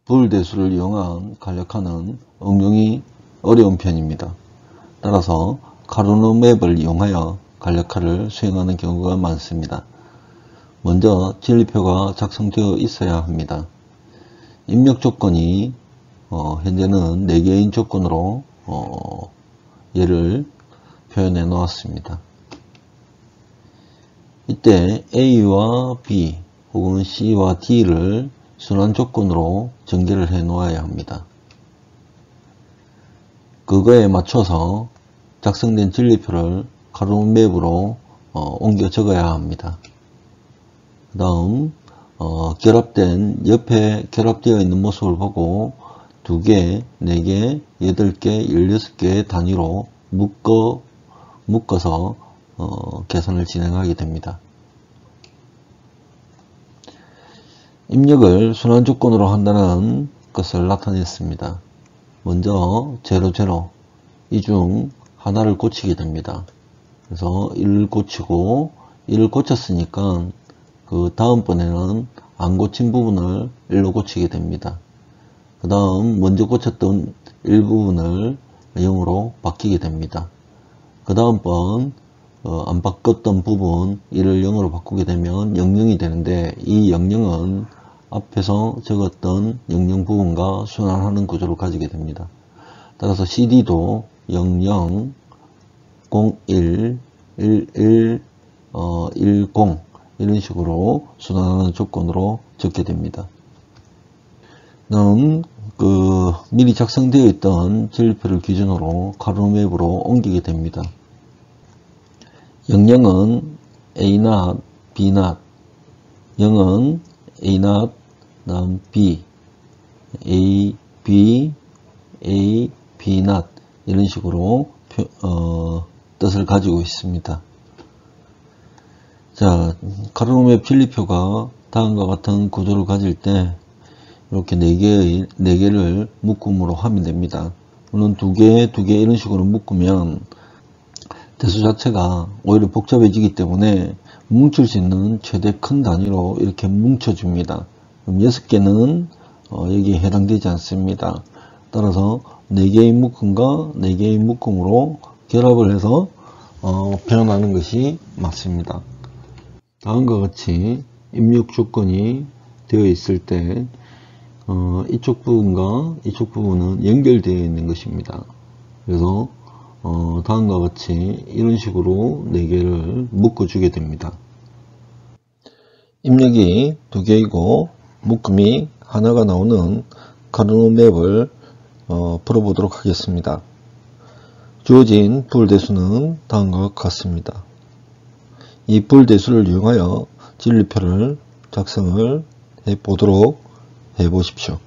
불대수를 이용한 간략화는 응용이 어려운 편입니다. 따라서 카르노 맵을 이용하여 간략화를 수행하는 경우가 많습니다. 먼저 진리표가 작성되어 있어야 합니다. 입력 조건이 현재는 4개인 조건으로 얘를 표현해 놓았습니다. 이때 A와 B 혹은 C와 D를 순환 조건으로 전개를 해 놓아야 합니다. 그거에 맞춰서 작성된 진리표를 카르노 맵으로 옮겨 적어야 합니다. 그 다음 결합된 옆에 결합되어 있는 모습을 보고 2개, 4개, 8개, 16개의 단위로 묶어서 계산을 진행하게 됩니다. 입력을 순환 조건으로 한다는 것을 나타냈습니다. 먼저 0, 0, 이 중 하나를 고치게 됩니다. 그래서 1을 고치고 1을 고쳤으니까 그 다음번에는 안 고친 부분을 1로 고치게 됩니다. 그 다음 먼저 고쳤던 1 부분을 0으로 바뀌게 됩니다. 그 다음번 안 바꿨던 부분 1을 0으로 바꾸게 되면 00이 되는데 이 00은 앞에서 적었던 00 부분과 순환하는 구조를 가지게 됩니다. 따라서 CD도 00, 01, 11, 10 이런 식으로 순환하는 조건으로 적게 됩니다. 다음 미리 작성되어 있던 진리표를 기준으로 카르노 맵으로 옮기게 됩니다. 00은 A0, B0, 0은 A0, 다음 B, A, B, A, B0 이런 식으로 뜻을 가지고 있습니다. 자, 카르노 맵 진리표가 다음과 같은 구조를 가질 때 이렇게 4개를 묶음으로 하면 됩니다. 물론 2개, 2개 이런 식으로 묶으면 대수 자체가 오히려 복잡해지기 때문에 뭉칠 수 있는 최대 큰 단위로 이렇게 뭉쳐줍니다. 그럼 6개는 여기에 해당되지 않습니다. 따라서 4개의 묶음과 4개의 묶음으로 결합을 해서 표현하는 것이 맞습니다. 다음과 같이 입력 조건이 되어 있을 때 이쪽 부분과 이쪽 부분은 연결되어 있는 것입니다. 그래서 다음과 같이 이런 식으로 4개를 묶어주게 됩니다. 입력이 2개이고 묶음이 하나가 나오는 카르노 맵을 풀어보도록 하겠습니다. 주어진 불대수는 다음과 같습니다. 이 불대수를 이용하여 진리표를 작성을 해 보도록 해 보십시오.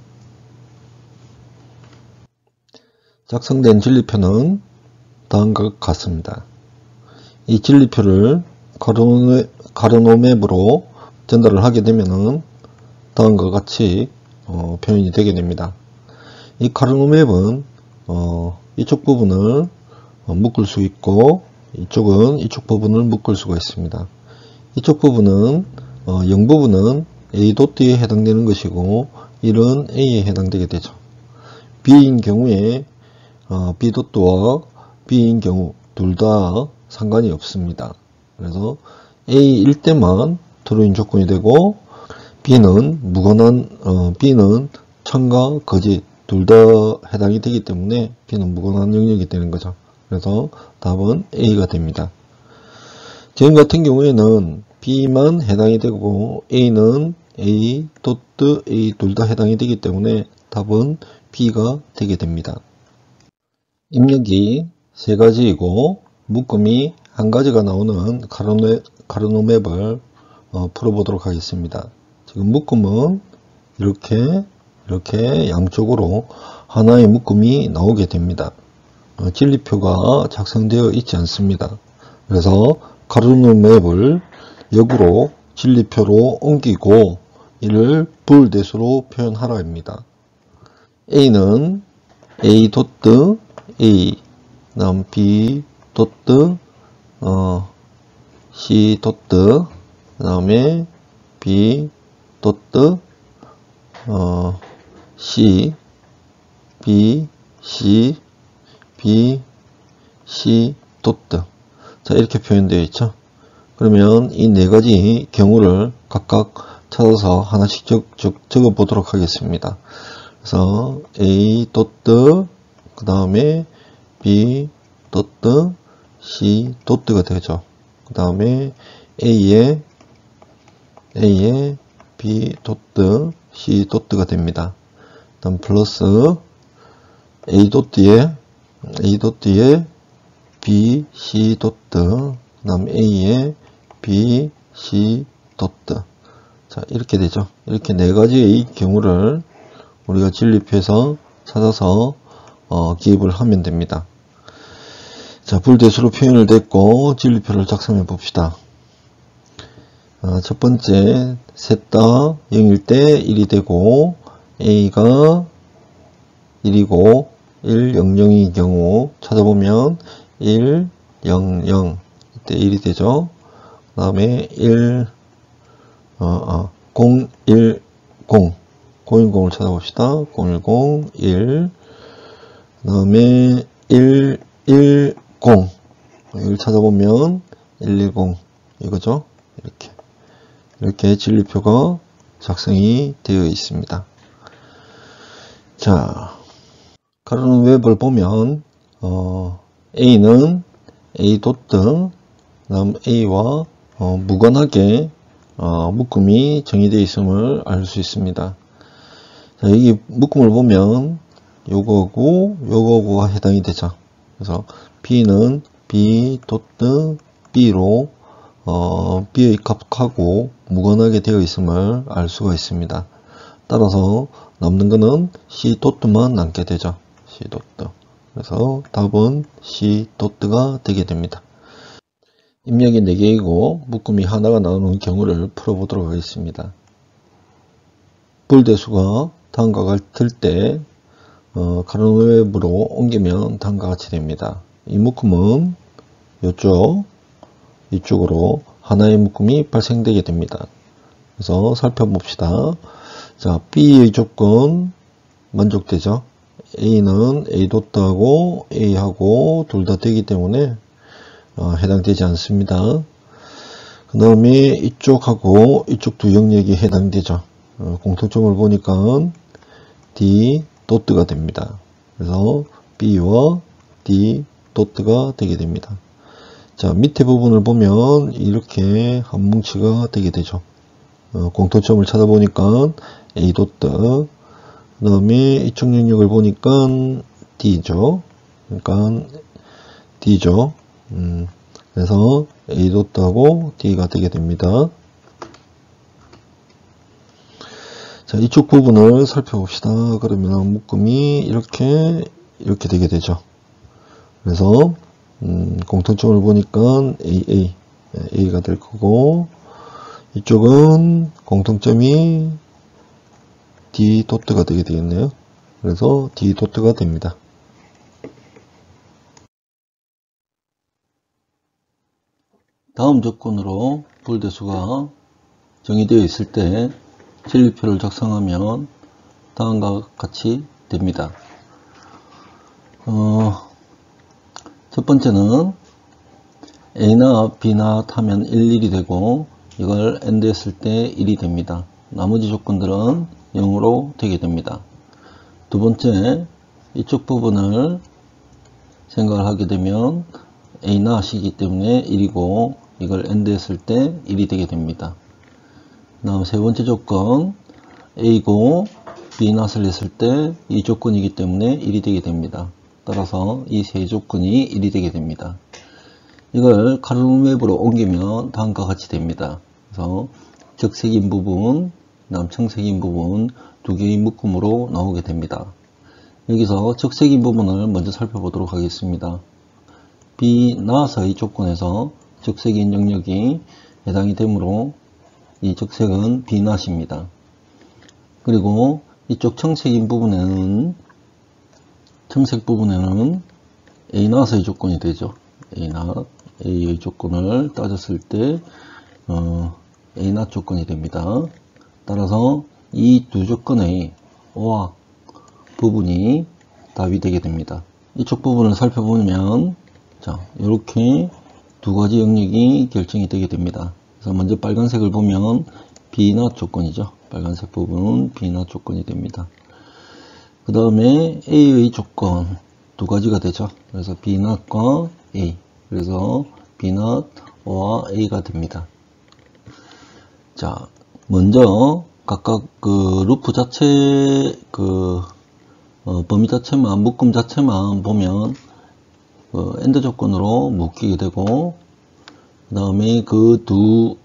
작성된 진리표는 다음과 같습니다. 이 진리표를 카르노 맵으로 전달을 하게 되면은 다음과 같이 표현이 되게 됩니다. 이 카르노 맵은 이쪽 부분을 묶을 수 있고 이쪽은 이쪽 부분을 묶을 수가 있습니다. 이쪽 부분은 0 부분은 A.D에 해당되는 것이고 1은 A에 해당되게 되죠. B인 경우에 B.D와 B인 경우 둘 다 상관이 없습니다. 그래서 A일 때만 트루인 조건이 되고 B는 무관한 B는 참과 거짓 둘 다 해당이 되기 때문에 B는 무관한 영역이 되는 거죠. 그래서 답은 A가 됩니다. 지금 같은 경우에는 B만 해당이 되고 A는 A, A 둘 다 해당이 되기 때문에 답은 B가 되게 됩니다. 입력이 3가지이고 묶음이 1가지가 나오는 카르노 맵을 풀어보도록 하겠습니다. 지금 묶음은 이렇게 양쪽으로 하나의 묶음이 나오게 됩니다. 진리표가 작성되어 있지 않습니다. 그래서 카르노 맵을 역으로 진리표로 옮기고 이를 불대수로 표현하라 합니다. A는 A 도트 A, 다음 B 도트 C 도트, 그 다음에 B 도트 C, B, C, B, C, 도트. 자, 이렇게 표현되어 있죠. 그러면 이 네 가지 경우를 각각 찾아서 하나씩 적어 보도록 하겠습니다. 그래서 A 도트, 그 다음에 B 도트, C 도트가 되죠. 그 다음에 A에 B 도트, C 도트가 됩니다. 다음 플러스 A 도트에 B, C 도트, 그 다음 A에 B, C 도트. 자, 이렇게 되죠. 이렇게 네 가지의 경우를 우리가 진리표에서 찾아서 기입을 하면 됩니다. 자, 불대수로 표현을 됐고 진리표를 작성해 봅시다. 첫 번째, 셋 다 0일 때 1이 되고 A가 1이고 1, 0, 0의 경우 찾아보면 1, 0, 0 이때 1이 되죠. 그 다음에 0, 1, 0 010을 찾아봅시다. 010, 1 그 다음에 1, 1, 0 이걸 찾아보면 110 이거죠. 이렇게 진리표가 작성이 되어 있습니다. 자, 가로는 웹을 보면 A는 A 도트, 그 다음 A와 무관하게 묶음이 정의되어 있음을 알 수 있습니다. 자, 여기 묶음을 보면 요거하고가 해당이 되죠. 그래서 B는 B 도트 B로 B의 값하고 무관하게 되어 있음을 알 수가 있습니다. 따라서 남는 거는 C 도트만 남게 되죠. C 도트. 그래서 답은 C 도트가 되게 됩니다. 입력이 4개이고 묶음이 하나가 나오는 경우를 풀어보도록 하겠습니다. 불대수가 다음과 같을 때 가로는 웹으로 옮기면 다음과 같이 됩니다. 이 묶음은 이쪽으로 하나의 묶음이 발생되게 됩니다. 그래서 살펴봅시다. 자, B의 조건 만족되죠. A는 A 도트하고 A하고 둘 다 되기 때문에 해당되지 않습니다. 그 다음에 이쪽하고 이쪽 두 영역이 해당되죠. 공통점을 보니까 D 도트가 됩니다. 그래서 B와 D 도트가 되게 됩니다. 자, 밑에 부분을 보면 이렇게 한 뭉치가 되게 되죠. 공통점을 찾아보니까 A 도트, 그 다음에 이쪽 영역을 보니까 D죠. 그러니까 D죠. 그래서 A 도트하고 D가 되게 됩니다. 자, 이쪽 부분을 살펴봅시다. 그러면 묶음이 이렇게 되게 되죠. 그래서 공통점을 보니까 A가 될 거고, 이쪽은 공통점이 D 도트가 되게 되겠네요. 그래서 D 도트가 됩니다. 다음 조건으로 불대수가 정의되어 있을 때 진리표를 작성하면 다음과 같이 됩니다. 첫 번째는 A나 B나 하면 1, 1이 되고 이걸 AND 했을 때 1이 됩니다. 나머지 조건들은 0으로 되게 됩니다. 두 번째, 이쪽 부분을 생각을 하게 되면 A나 C이기 때문에 1이고 이걸 AND 했을 때 1이 되게 됩니다. 다음 세 번째 조건, A고 B낫을 했을 때 이 조건이기 때문에 1이 되게 됩니다. 따라서 이 세 조건이 1이 되게 됩니다. 이걸 가로는 웹으로 옮기면 다음과 같이 됩니다. 그래서 적색인 부분, 다음 청색인 부분 두 개의 묶음으로 나오게 됩니다. 여기서 적색인 부분을 먼저 살펴보도록 하겠습니다. B낫의 조건에서 적색인 영역이 해당이 되므로 이 적색은 B낫입니다. 그리고 이쪽 청색인 부분에는 청색 부분에는 A낫의 조건이 되죠. A낫, A의 조건을 따졌을 때 A낫 조건이 됩니다. 따라서 이 두 조건의 O와 부분이 답이 되게 됩니다. 이쪽 부분을 살펴보면 자, 이렇게 두 가지 영역이 결정이 되게 됩니다. 그래서 먼저 빨간색을 보면 B나 조건이죠. 빨간색 부분은 B나 조건이 됩니다. 그 다음에 A의 조건 두 가지가 되죠. 그래서 Bnot과 A. 그래서 Bnot와 A가 됩니다. 자, 먼저 각각 그 루프 자체 범위 자체만 묶음 자체만 보면 AND 조건으로 묶이게 되고, 그 다음에 그 두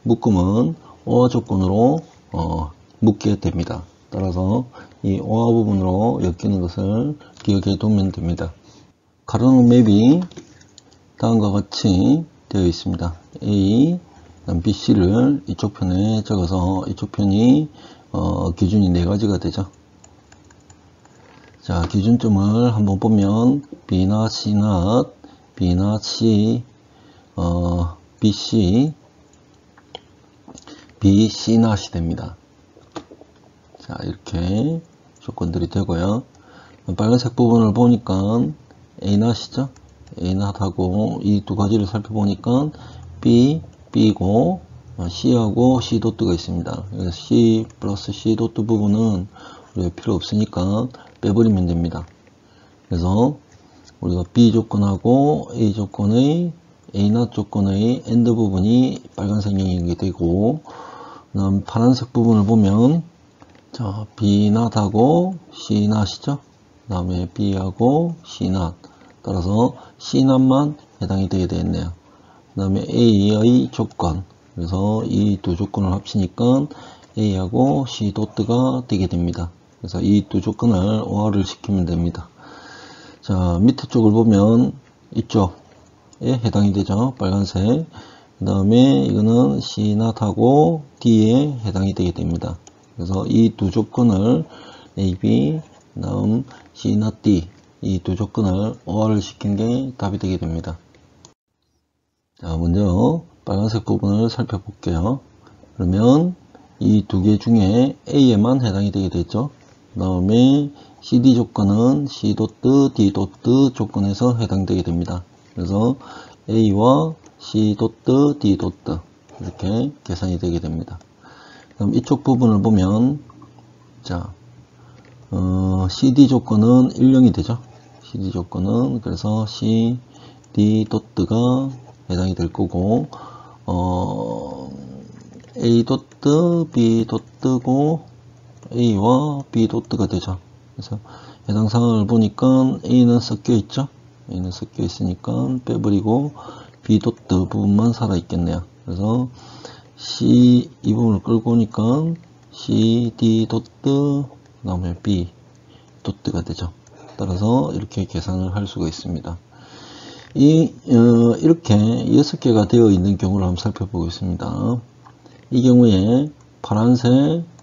묶음은 OR 조건으로 묶게 됩니다. 따라서 이 OR 부분으로 엮이는 것을 기억해 두면 됩니다. 가로는 맵이 다음과 같이 되어 있습니다. A, BC를 이쪽 편에 적어서 이쪽 편이 기준이 4가지가 되죠. 자, 기준점을 한번 보면 B나 C나 B나 C, BC, BCnot이 됩니다. 자, 이렇게 조건들이 되고요. 빨간색 부분을 보니까 Anot이죠. Anot하고 이 두 가지를 살펴보니까 B, B고 C하고 C 도트가 있습니다. 그래서 C 플러스 C 도트 부분은 우리가 필요 없으니까 빼버리면 됩니다. 그래서 우리가 B 조건하고 A 조건의 Anot 조건의 AND 부분이 빨간색 영역이 되고, 그 다음 파란색 부분을 보면 자, Bnot하고 Cnot이죠. 그 다음에 B하고 Cnot. 따라서 Cnot만 해당이 되게 되겠네요. 그 다음에 A의 조건. 그래서 이 두 조건을 합치니까 A하고 C 도트가 되게 됩니다. 그래서 이 두 조건을 OR을 시키면 됩니다. 자, 밑에 쪽을 보면 이쪽에 해당이 되죠. 빨간색. 그 다음에 이거는 Cnot하고 D에 해당이 되게 됩니다. 그래서 이 두 조건을 A, B, 그 다음 Cnot, D 이 두 조건을 OR을 시킨 게 답이 되게 됩니다. 자, 먼저 빨간색 부분을 살펴볼게요. 그러면 이 두 개 중에 A에만 해당이 되게 되죠. 그 다음에 CD 조건은 C 도트, D 도트 조건에서 해당되게 됩니다. 그래서 A와 C 도트, D 도트 이렇게 계산이 되게 됩니다. 그럼 이쪽 부분을 보면 자, CD 조건은 1령이 되죠. CD 조건은 그래서 C, D 도트가 해당이 될 거고, A 도트, B 도트고 A와 B 도트가 되죠. 그래서 해당 상황을 보니까 A는 섞여 있죠. A는 섞여 있으니까 빼버리고 B 도트 부분만 살아 있겠네요. 그래서 C 이 부분을 끌고 오니까 C, D 도트, 그 다음에 B 도트가 되죠. 따라서 이렇게 계산을 할 수가 있습니다. 이렇게 6개가 되어 있는 경우를 한번 살펴보겠습니다. 이 경우에 파란색,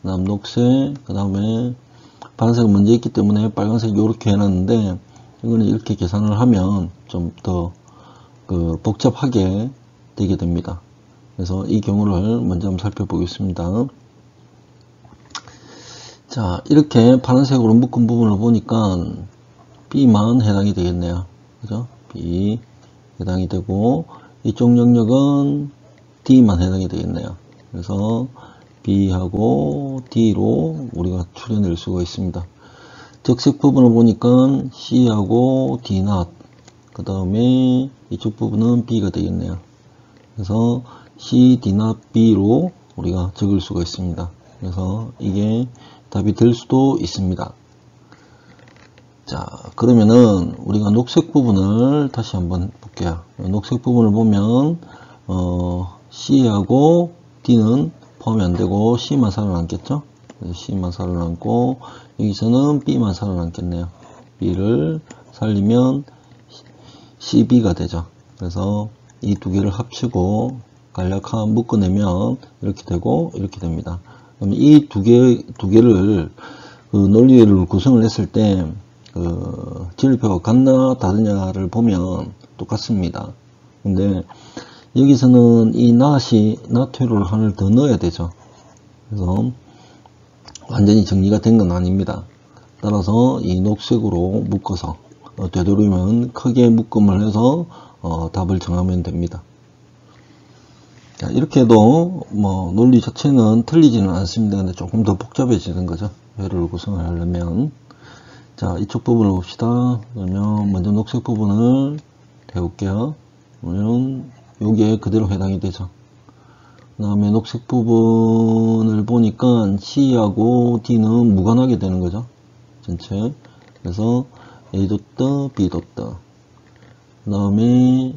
그 다음 녹색, 그 다음에 파란색은 먼저 있기 때문에 빨간색 이렇게 해놨는데, 이거는 이렇게 계산을 하면 좀 더 복잡하게 되게 됩니다. 그래서 이 경우를 먼저 한번 살펴보겠습니다. 자, 이렇게 파란색으로 묶은 부분을 보니까 B만 해당이 되겠네요. 그죠? B 해당이 되고, 이쪽 영역은 D만 해당이 되겠네요. 그래서 B하고 D로 우리가 추려낼 수가 있습니다. 적색 부분을 보니까 C하고 Dnot, 그 다음에 이쪽 부분은 B가 되겠네요. 그래서 C, Dnot, B로 우리가 적을 수가 있습니다. 그래서 이게 답이 될 수도 있습니다. 자, 그러면은 우리가 녹색 부분을 다시 한번 볼게요. 녹색 부분을 보면 C하고 D는 포함이 안 되고 C만 살아남겠죠? C만 살아남고 여기서는 B만 살아남겠네요. B를 살리면 CB가 되죠. 그래서 이 두 개를 합치고 간략한 묶어내면 이렇게 되고 이렇게 됩니다. 그럼 이 두 개를 논리를 구성을 했을 때 진리표가 같나 다르냐를 보면 똑같습니다. 근데 여기서는 이 not을 하나를 더 넣어야 되죠. 그래서 완전히 정리가 된 건 아닙니다. 따라서 이 녹색으로 묶어서 되도록이면 크게 묶음을 해서 답을 정하면 됩니다. 자, 이렇게 해도 뭐 논리 자체는 틀리지는 않습니다. 근데 조금 더 복잡해지는 거죠. 회를 구성을 하려면. 자, 이쪽 부분을 봅시다. 그러면 먼저 녹색 부분을 태울게요. 그러면 여기에 그대로 해당이 되죠. 그 다음에 녹색 부분을 보니까 C하고 D는 무관하게 되는 거죠. 전체. 그래서 A 도트, B 도트. 그 다음에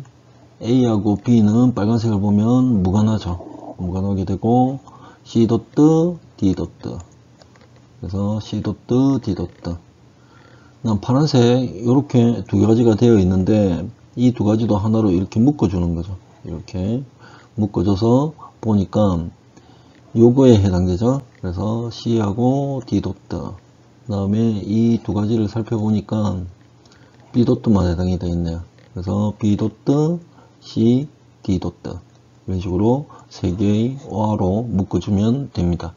A하고 B는 빨간색을 보면 무관하죠. 무관하게 되고 C 도트, D 도트. 그래서 C 도트, D 도트. 그다음 파란색 이렇게 두 가지가 되어 있는데 이 두 가지도 하나로 이렇게 묶어주는 거죠. 이렇게 묶어줘서 보니까 요거에 해당되죠. 그래서 C하고 D 도트. 그 다음에 이 두 가지를 살펴보니까 B 도트만 해당이 되어 있네요. 그래서 B 도트, C, D 도트. 이런 식으로 세 개의 오화로 묶어주면 됩니다.